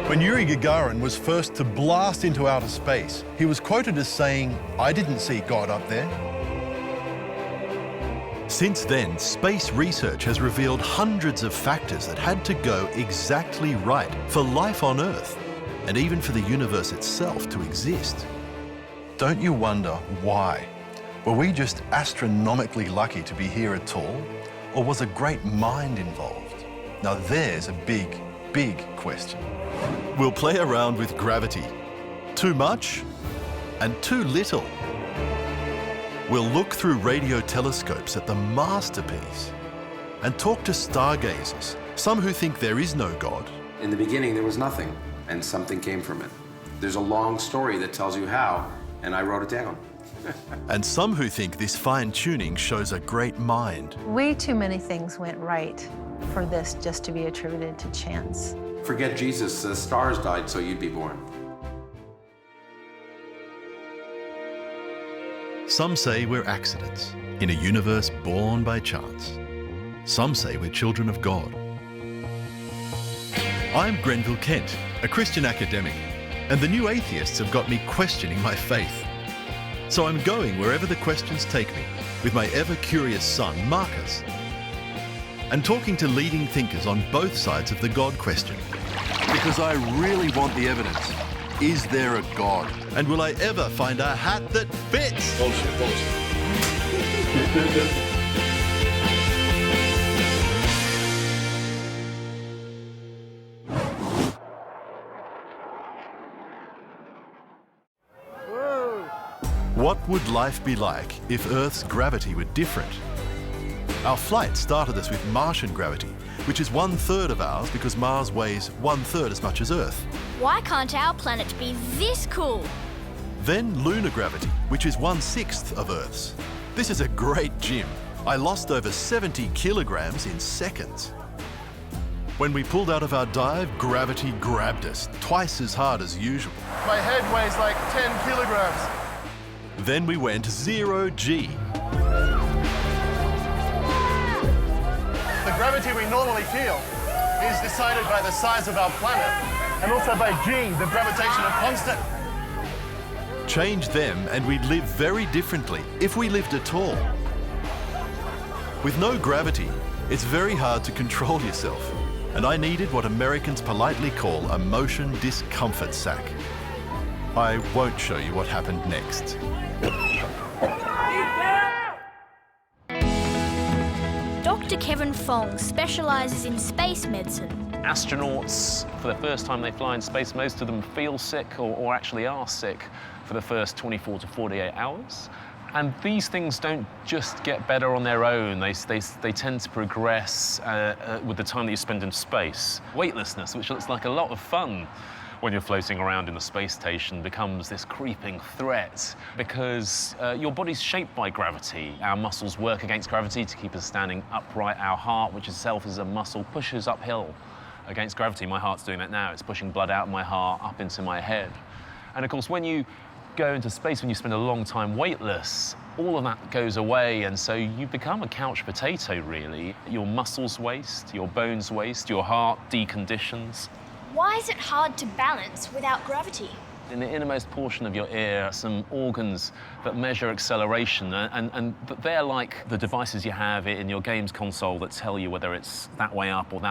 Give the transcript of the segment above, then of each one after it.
When Yuri Gagarin was first to blast into outer space, he was quoted as saying, "I didn't see God up there." Since then, space research has revealed hundreds of factors that had to go exactly right for life on Earth, and even for the universe itself to exist. Don't you wonder why? Were we just astronomically lucky to be here at all? Or was a great mind involved? Now there's a big, big question. We'll play around with gravity. Too much and too little. We'll look through radio telescopes at the masterpiece and talk to stargazers, some who think there is no God. In the beginning, there was nothing, and something came from it. There's a long story that tells you how, and I wrote it down. And some who think this fine-tuning shows a great mind. Way too many things went right for this just to be attributed to chance. Forget Jesus, the stars died so you'd be born. Some say we're accidents in a universe born by chance. Some say we're children of God. I'm Grenville Kent, a Christian academic, and the new atheists have got me questioning my faith. So I'm going wherever the questions take me with my ever-curious son, Marcus, and talking to leading thinkers on both sides of the God question. Because I really want the evidence. Is there a God? And will I ever find a hat that fits? Bullshit, bullshit. What would life be like if Earth's gravity were different? Our flight started us with Martian gravity, which is 1/3 of ours because Mars weighs 1/3 as much as Earth. Why can't our planet be this cool? Then lunar gravity, which is 1/6 of Earth's. This is a great gym. I lost over 70 kilograms in seconds. When we pulled out of our dive, gravity grabbed us, twice as hard as usual. My head weighs like 10 kilograms. Then we went 0G. The gravity we normally feel is decided by the size of our planet and also by G, the gravitational constant. Change them and we'd live very differently, if we lived at all. With no gravity, it's very hard to control yourself, and I needed what Americans politely call a motion discomfort sack. I won't show you what happened next. Dr. Kevin Fong specialises in space medicine. Astronauts, for the first time they fly in space, most of them feel sick or actually are sick for the first 24 to 48 hours. And these things don't just get better on their own. They tend to progress with the time that you spend in space. Weightlessness, which looks like a lot of fun when you're floating around in the space station, becomes this creeping threat because your body's shaped by gravity. Our muscles work against gravity to keep us standing upright. Our heart, which itself is a muscle, pushes uphill against gravity. My heart's doing that now. It's pushing blood out of my heart up into my head. And of course, when you go into space, when you spend a long time weightless, all of that goes away, and so you become a couch potato, really. Your muscles waste, your bones waste, your heart deconditions. Why is it hard to balance without gravity? In the innermost portion of your ear are some organs that measure acceleration, and they're like the devices you have in your games console that tell you whether it's that way up, or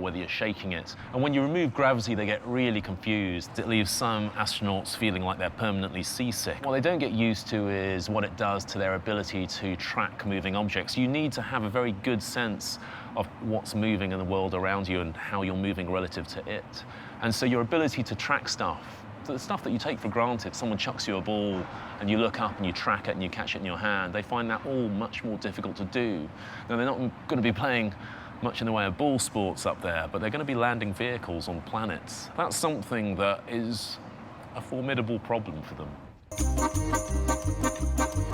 whether you're shaking it. And when you remove gravity, they get really confused. It leaves some astronauts feeling like they're permanently seasick. What they don't get used to is what it does to their ability to track moving objects. You need to have a very good sense of what's moving in the world around you and how you're moving relative to it. And so your ability to track stuff, the stuff that you take for granted, someone chucks you a ball and you look up and you track it and you catch it in your hand, they find that all much more difficult to do. Now, they're not going to be playing much in the way of ball sports up there, but they're going to be landing vehicles on planets. That's something that is a formidable problem for them.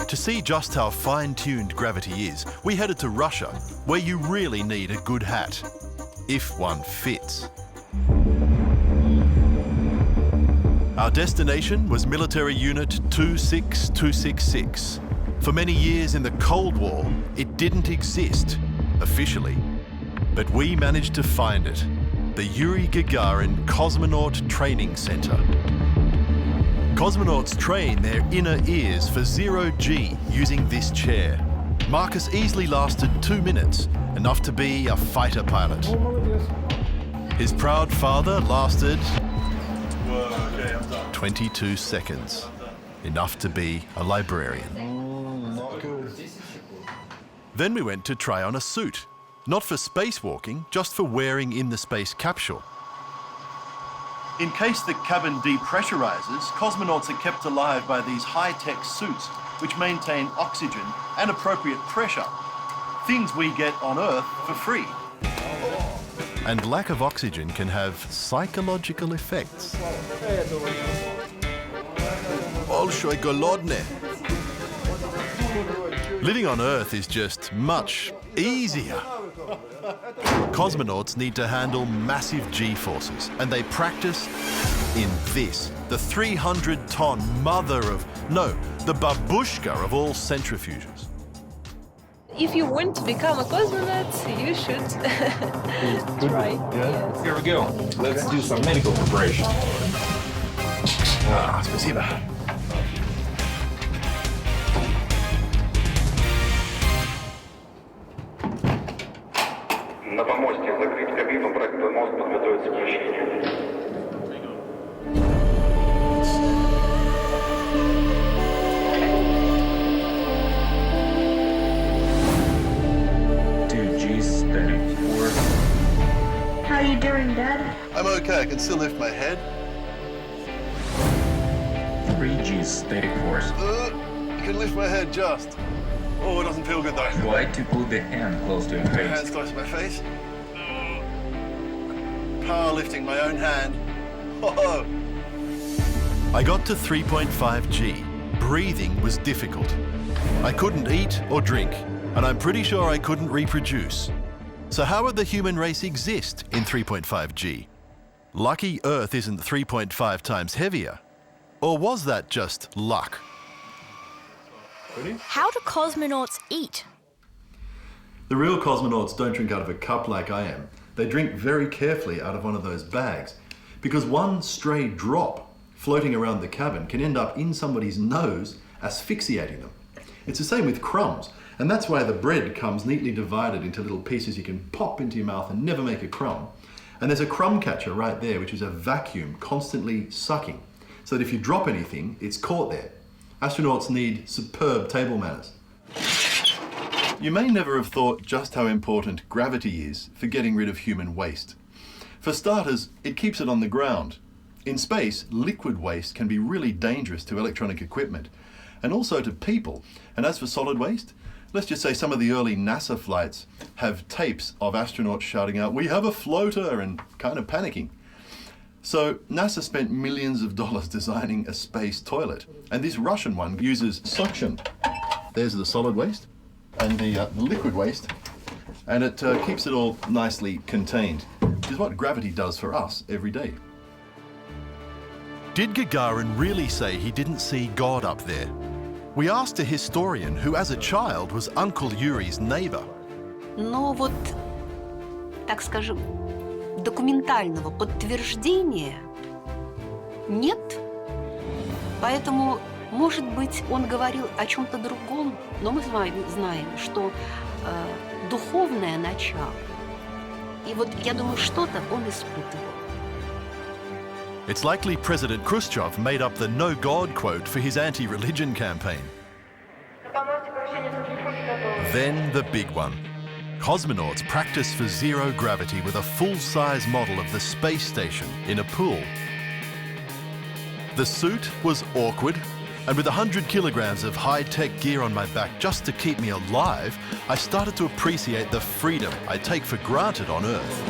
To see just how fine-tuned gravity is, we headed to Russia, where you really need a good hat, if one fits. Our destination was Military Unit 26266. For many years in the Cold War, it didn't exist, officially. But we managed to find it. The Yuri Gagarin Cosmonaut Training Center. Cosmonauts train their inner ears for 0G using this chair. Marcus easily lasted 2 minutes, enough to be a fighter pilot. His proud father lasted 22 seconds, enough to be a librarian. Then we went to try on a suit, not for spacewalking, just for wearing in the space capsule. In case the cabin depressurizes, cosmonauts are kept alive by these high-tech suits which maintain oxygen and appropriate pressure, things we get on Earth for free. And lack of oxygen can have psychological effects. Bolshoi golodne. Living on Earth is just much easier. Cosmonauts need to handle massive G-forces, and they practice in this, the 300-ton the babushka of all centrifuges. If you want to become a cosmonaut, you should try. Yes. Here we go. Let's do some medical preparation. Спасибо. На помосте закрыть кабину, брать мост, подготовиться к вращению. How are you doing, Dad? I'm okay, I can still lift my head. 3G static force. I can lift my head just. Oh, it doesn't feel good though. Try to put the hand close to your My face. hand's close to my face. Power lifting my own hand. Oh. I got to 3.5G. Breathing was difficult. I couldn't eat or drink, and I'm pretty sure I couldn't reproduce. So how would the human race exist in 3.5G? Lucky Earth isn't 3.5 times heavier. Or was that just luck? How do cosmonauts eat? The real cosmonauts don't drink out of a cup like I am. They drink very carefully out of one of those bags, because one stray drop floating around the cabin can end up in somebody's nose, asphyxiating them. It's the same with crumbs, and that's why the bread comes neatly divided into little pieces you can pop into your mouth and never make a crumb. And there's a crumb catcher right there, which is a vacuum constantly sucking, so that if you drop anything, it's caught there. Astronauts need superb table manners. You may never have thought just how important gravity is for getting rid of human waste. For starters, it keeps it on the ground. In space, liquid waste can be really dangerous to electronic equipment, and also to people. And as for solid waste, let's just say some of the early NASA flights have tapes of astronauts shouting out, "We have a floater," and kind of panicking. So NASA spent millions of dollars designing a space toilet, and this Russian one uses suction. There's the solid waste and the liquid waste, and it keeps it all nicely contained, which is what gravity does for us every day. Did Gagarin really say he didn't see God up there? We asked a historian who, as a child, was Uncle Yuri's neighbor. Но вот, так скажем, документального подтверждения нет. Поэтому, может быть, он говорил о чем-то другом, но мы знаем, что духовное начало. И вот я думаю, что-то он испытывал. It's likely President Khrushchev made up the "No God" quote for his anti-religion campaign. Then the big one. Cosmonauts practice for zero gravity with a full-size model of the space station in a pool. The suit was awkward, and with 100 kilograms of high-tech gear on my back just to keep me alive, I started to appreciate the freedom I take for granted on Earth.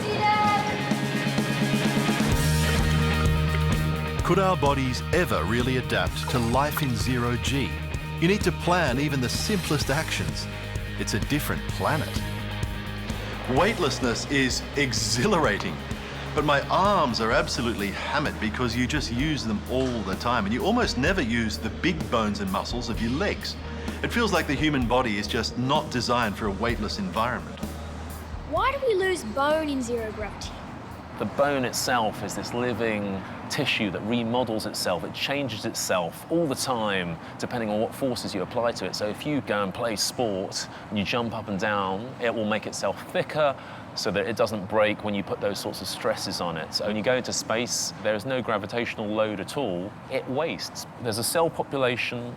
Could our bodies ever really adapt to life in 0G? You need to plan even the simplest actions. It's a different planet. Weightlessness is exhilarating. But my arms are absolutely hammered because you just use them all the time, and you almost never use the big bones and muscles of your legs. It feels like the human body is just not designed for a weightless environment. Why do we lose bone in zero gravity? The bone itself is this living tissue that remodels itself. It changes itself all the time, depending on what forces you apply to it. So if you go and play sport and you jump up and down, it will make itself thicker so that it doesn't break when you put those sorts of stresses on it. So when you go into space, there is no gravitational load at all. It wastes. There's a cell population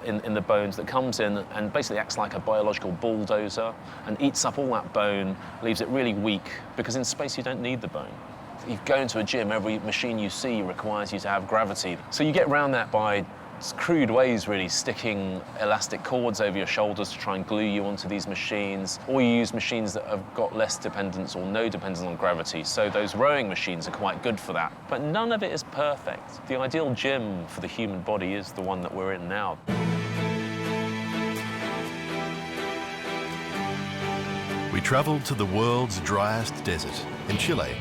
in the bones that comes in and basically acts like a biological bulldozer and eats up all that bone, leaves it really weak, because in space you don't need the bone. If you go into a gym, every machine you see requires you to have gravity. So you get around that by crude ways, really, sticking elastic cords over your shoulders to try and glue you onto these machines, or you use machines that have got less dependence or no dependence on gravity. So those rowing machines are quite good for that. But none of it is perfect. The ideal gym for the human body is the one that we're in now. We travelled to the world's driest desert in Chile,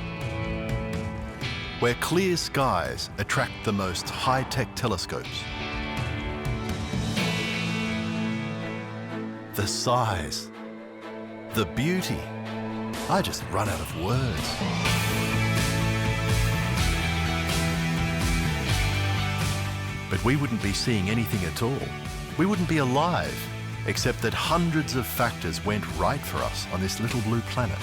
where clear skies attract the most high-tech telescopes. The size, the beauty, I just run out of words. But we wouldn't be seeing anything at all. We wouldn't be alive, except that hundreds of factors went right for us on this little blue planet.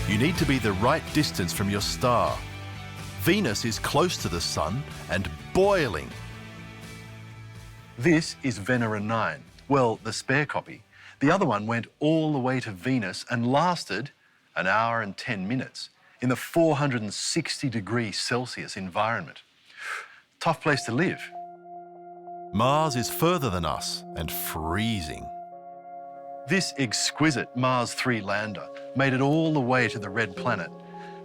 You need to be the right distance from your star. Venus is close to the sun and boiling. This is Venera 9. Well, the spare copy. The other one went all the way to Venus and lasted an hour and 10 minutes in the 460 degrees Celsius environment. Tough place to live. Mars is further than us and freezing. This exquisite Mars 3 lander made it all the way to the red planet,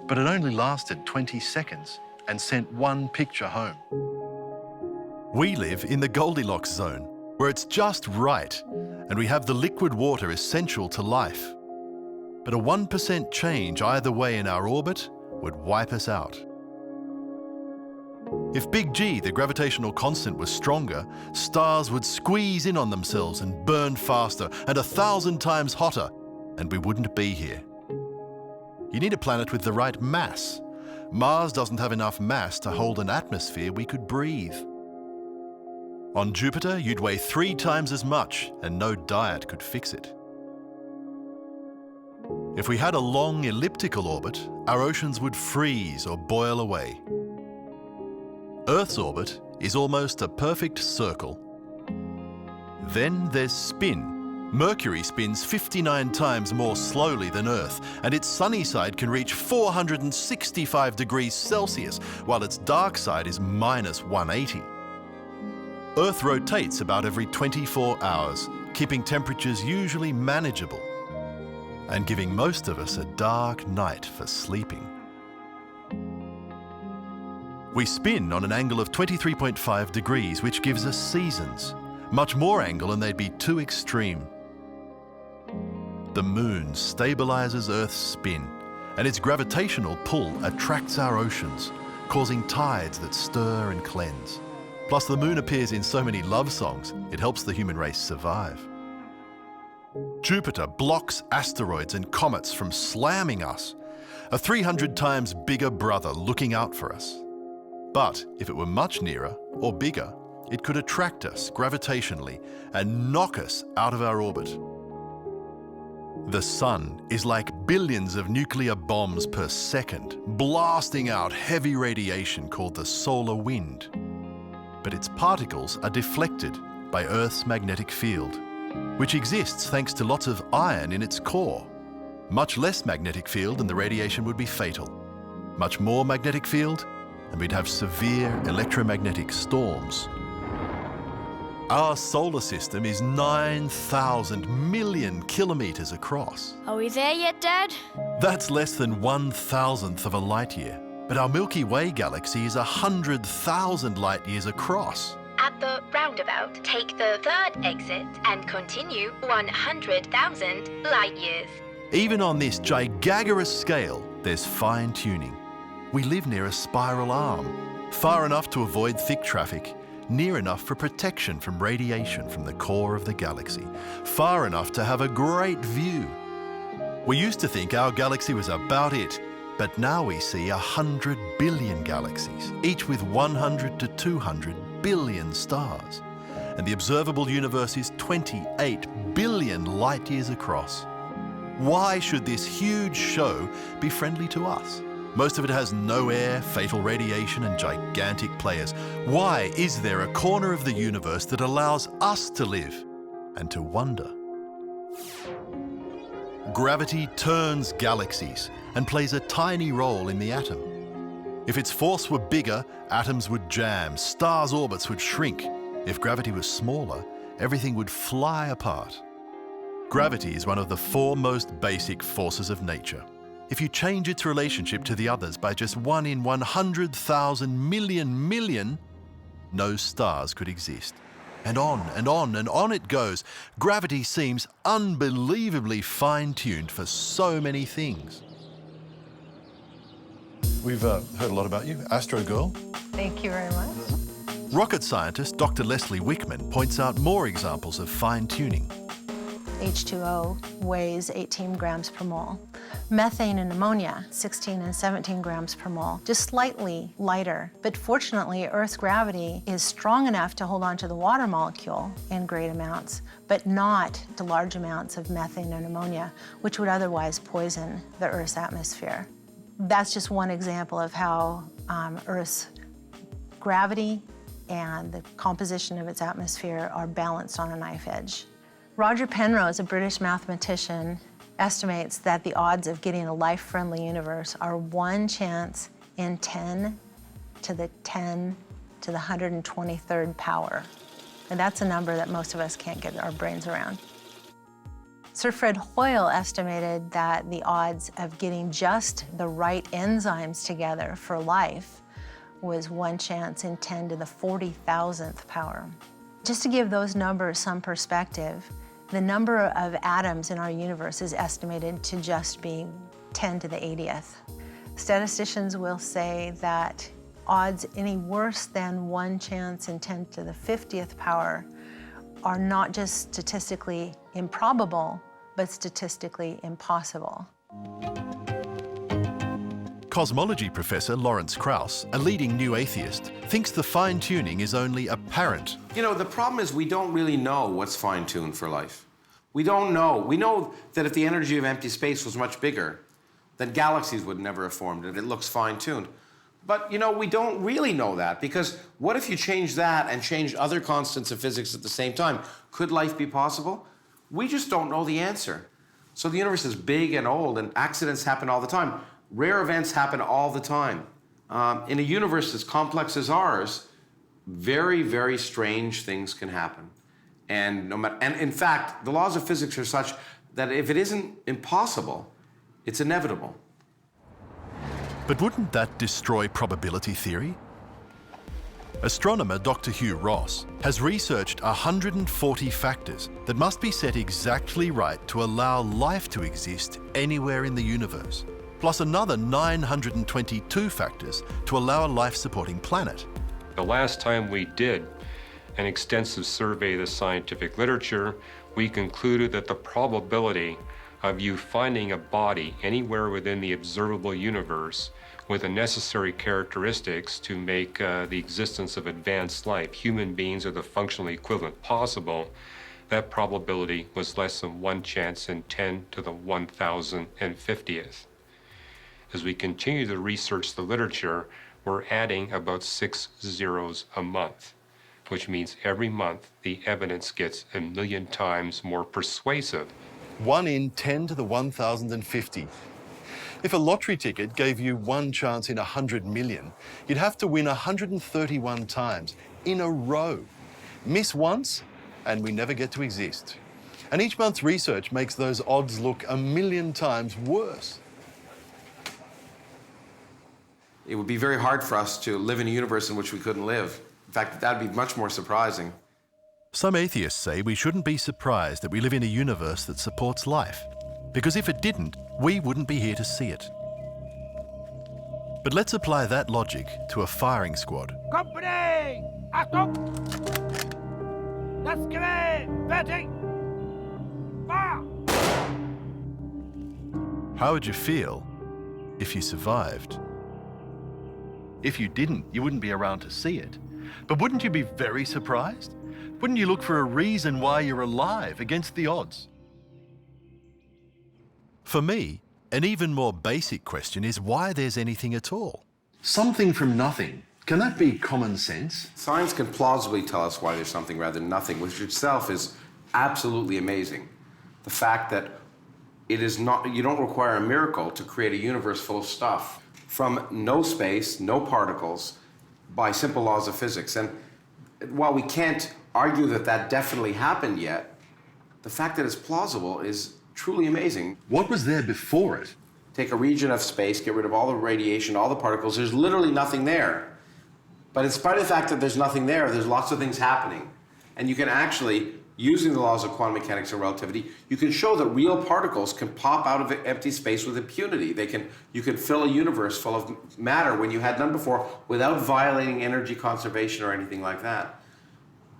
but it only lasted 20 seconds and sent one picture home. We live in the Goldilocks zone, where it's just right, and we have the liquid water essential to life. But a 1% change either way in our orbit would wipe us out. If Big G, the gravitational constant, was stronger, stars would squeeze in on themselves and burn faster and 1,000 times hotter, and we wouldn't be here. You need a planet with the right mass. Mars doesn't have enough mass to hold an atmosphere we could breathe. On Jupiter, you'd weigh 3 times as much, and no diet could fix it. If we had a long elliptical orbit, our oceans would freeze or boil away. Earth's orbit is almost a perfect circle. Then there's spin. Mercury spins 59 times more slowly than Earth, and its sunny side can reach 465 degrees Celsius, while its dark side is minus 180. Earth rotates about every 24 hours, keeping temperatures usually manageable, and giving most of us a dark night for sleeping. We spin on an angle of 23.5 degrees, which gives us seasons. Much more angle and they'd be too extreme. The moon stabilizes Earth's spin, and its gravitational pull attracts our oceans, causing tides that stir and cleanse. Plus, the moon appears in so many love songs, it helps the human race survive. Jupiter blocks asteroids and comets from slamming us, a 300 times bigger brother looking out for us. But if it were much nearer or bigger, it could attract us gravitationally and knock us out of our orbit. The sun is like billions of nuclear bombs per second, blasting out heavy radiation called the solar wind. But its particles are deflected by Earth's magnetic field, which exists thanks to lots of iron in its core. Much less magnetic field and the radiation would be fatal. Much more magnetic field and we'd have severe electromagnetic storms. Our solar system is 9,000 million kilometers across. Are we there yet, Dad? That's less than 1,000th of a light year. But our Milky Way galaxy is 100,000 light years across. At the roundabout, take the third exit and continue 100,000 light years. Even on this gigagarous scale, there's fine-tuning. We live near a spiral arm, far enough to avoid thick traffic, near enough for protection from radiation from the core of the galaxy, far enough to have a great view. We used to think our galaxy was about it, but now we see 100 billion galaxies, each with 100 to 200 billion stars. And the observable universe is 28 billion light years across. Why should this huge show be friendly to us? Most of it has no air, fatal radiation, and gigantic players. Why is there a corner of the universe that allows us to live and to wonder? Gravity turns galaxies and plays a tiny role in the atom. If its force were bigger, atoms would jam, stars' orbits would shrink. If gravity was smaller, everything would fly apart. Gravity is one of the four most basic forces of nature. If you change its relationship to the others by just 1 in 100,000 million, no stars could exist. And on and on and on it goes. Gravity seems unbelievably fine-tuned for so many things. We've heard a lot about you, Astro Girl. Thank you very much. Rocket scientist Dr. Leslie Wickman points out more examples of fine-tuning. H2O weighs 18 grams per mole. Methane and ammonia, 16 and 17 grams per mole, just slightly lighter. But fortunately, Earth's gravity is strong enough to hold on to the water molecule in great amounts, but not to large amounts of methane and ammonia, which would otherwise poison the Earth's atmosphere. That's just one example of how Earth's gravity and the composition of its atmosphere are balanced on a knife edge. Roger Penrose, a British mathematician, estimates that the odds of getting a life-friendly universe are 1 chance in 10 to the 123rd power. And that's a number that most of us can't get our brains around. Sir Fred Hoyle estimated that the odds of getting just the right enzymes together for life was 1 chance in 10 to the 40,000th power. Just to give those numbers some perspective, the number of atoms in our universe is estimated to just be 10 to the 80th. Statisticians will say that odds any worse than 1 chance in 10 to the 50th power are not just statistically improbable, but statistically impossible. Cosmology professor Lawrence Krauss, a leading new atheist, thinks the fine-tuning is only apparent. You know, the problem is we don't really know what's fine-tuned for life. We don't know. We know that if the energy of empty space was much bigger, then galaxies would never have formed, and it looks fine-tuned. But, you know, we don't really know that, because what if you change that and change other constants of physics at the same time? Could life be possible? We just don't know the answer. So the universe is big and old, and accidents happen all the time. Rare events happen all the time. In a universe as complex as ours, very, very strange things can happen. And in fact, the laws of physics are such that if it isn't impossible, it's inevitable. But wouldn't that destroy probability theory? Astronomer Dr. Hugh Ross has researched 140 factors that must be set exactly right to allow life to exist anywhere in the universe, plus another 922 factors to allow a life-supporting planet. The last time we did an extensive survey of the scientific literature, we concluded that the probability of you finding a body anywhere within the observable universe with the necessary characteristics to make the existence of advanced life, human beings, or the functional equivalent possible, that probability was less than 1 chance in 10 to the 1,050th. As we continue to research the literature, we're adding about 6 zeros a month, which means every month the evidence gets 1 million times more persuasive. 1 in 10 to the 1,050. If a lottery ticket gave you 1 chance in 100 million, you'd have to win 131 times in a row. Miss once, and we never get to exist. And each month's research makes those odds look 1 million times worse. It would be very hard for us to live in a universe in which we couldn't live. In fact, that'd be much more surprising. Some atheists say we shouldn't be surprised that we live in a universe that supports life. because if it didn't, we wouldn't be here to see it. But let's apply that logic to a firing squad. Company! Achtung! Das Gerät! Fertig! Fire! How would you feel if you survived? If you didn't, you wouldn't be around to see it. But wouldn't you be very surprised? Wouldn't you look for a reason why you're alive against the odds? For me, an even more basic question is why there's anything at all. Something from nothing. Can that be common sense? Science can plausibly tell us why there's something rather than nothing, which itself is absolutely amazing. The fact that it is not, you don't require a miracle to create a universe full of stuff from no space, no particles, by simple laws of physics. And while we can't argue that that definitely happened yet, the fact that it's plausible is truly amazing. What was there before it? Take a region of space, get rid of all the radiation, all the particles, there's literally nothing there. But in spite of the fact that there's nothing there, there's lots of things happening. And you can actually, using the laws of quantum mechanics and relativity, you can show that real particles can pop out of empty space with impunity. You can fill a universe full of matter when you had none before without violating energy conservation or anything like that.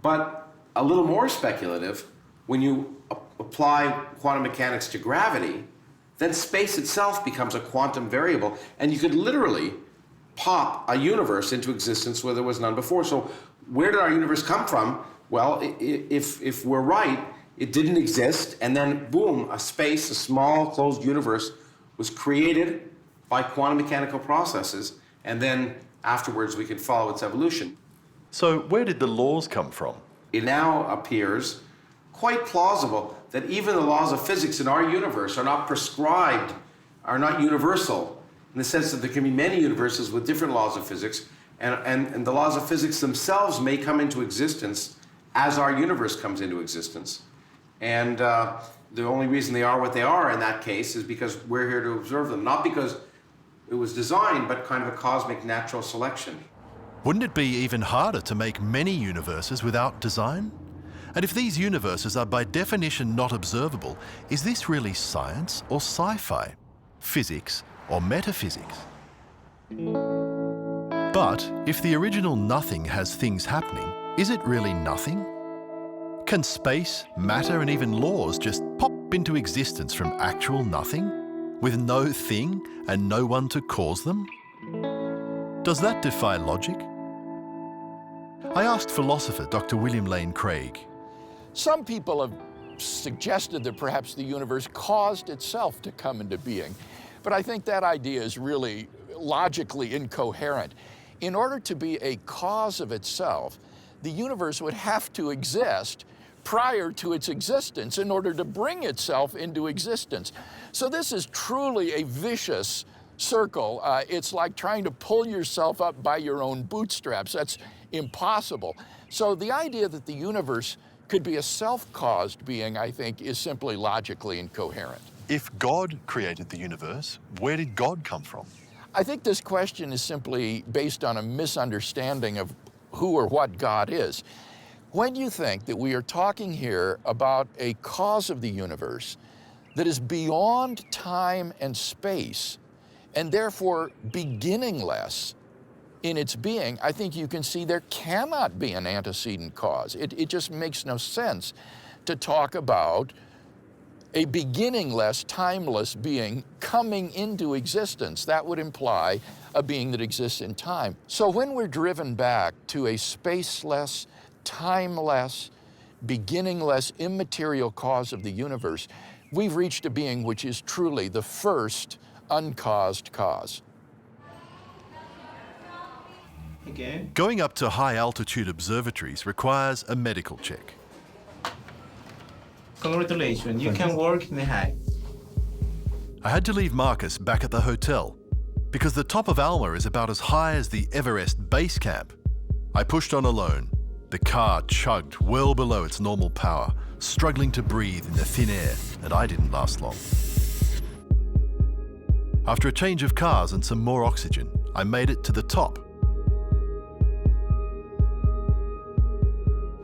But a little more speculative, when you apply quantum mechanics to gravity, then space itself becomes a quantum variable, and you could literally pop a universe into existence where there was none before. So where did our universe come from? Well, if we're right, it didn't exist, and then boom, a small closed universe was created by quantum mechanical processes, and then afterwards we can follow its evolution. So where did the laws come from? It now appears quite plausible that even the laws of physics in our universe are not prescribed, are not universal, in the sense that there can be many universes with different laws of physics, and the laws of physics themselves may come into existence as our universe comes into existence. And the only reason they are what they are in that case is because we're here to observe them, not because it was designed, but kind of a cosmic natural selection. Wouldn't it be even harder to make many universes without design? And if these universes are by definition not observable, is this really science or sci-fi? Physics or metaphysics? But if the original nothing has things happening, is it really nothing? Can space, matter, and even laws just pop into existence from actual nothing, with no thing and no one to cause them? Does that defy logic? I asked philosopher Dr. William Lane Craig. Some people have suggested that perhaps the universe caused itself to come into being, but I think that idea is really logically incoherent. In order to be a cause of itself, the universe would have to exist prior to its existence in order to bring itself into existence. So this is truly a vicious circle. It's like trying to pull yourself up by your own bootstraps. That's impossible. So the idea that the universe could be a self-caused being, I think, is simply logically incoherent. If God created the universe, where did God come from? I think this question is simply based on a misunderstanding of who or what God is. When you think that we are talking here about a cause of the universe that is beyond time and space, and therefore beginningless in its being, I think you can see there cannot be an antecedent cause. It just makes no sense to talk about a beginningless, timeless being coming into existence. That would imply a being that exists in time. So when we're driven back to a spaceless, timeless, beginningless, immaterial cause of the universe, we've reached a being which is truly the first uncaused cause. Again. Going up to high-altitude observatories requires a medical check. Congratulations, you can work in the high. I had to leave Marcus back at the hotel because the top of Alma is about as high as the Everest base camp. I pushed on alone. The car chugged well below its normal power, struggling to breathe in the thin air, and I didn't last long. After a change of cars and some more oxygen, I made it to the top.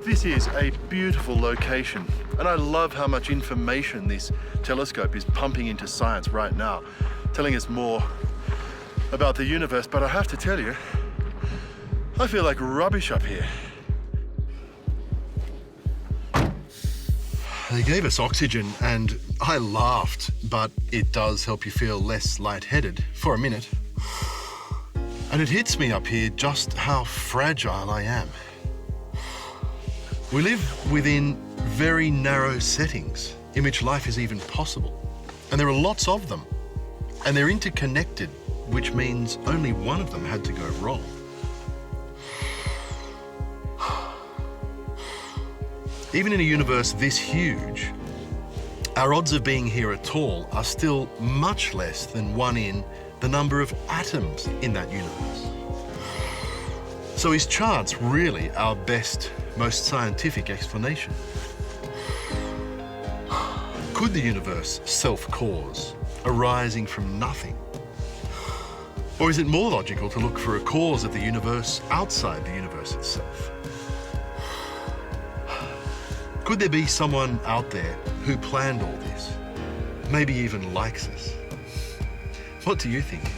This is a beautiful location, and I love how much information this telescope is pumping into science right now, telling us more about the universe. But I have to tell you, I feel like rubbish up here. They gave us oxygen, and I laughed, but it does help you feel less lightheaded for a minute. And it hits me up here just how fragile I am. We live within very narrow settings in which life is even possible. And there are lots of them. And they're interconnected, which means only one of them had to go wrong. Even in a universe this huge, our odds of being here at all are still much less than 1 in the number of atoms in that universe. So is chance really our best, most scientific explanation? Could the universe self-cause, arising from nothing? Or is it more logical to look for a cause of the universe outside the universe itself? Could there be someone out there who planned all this? Maybe even likes us? What do you think?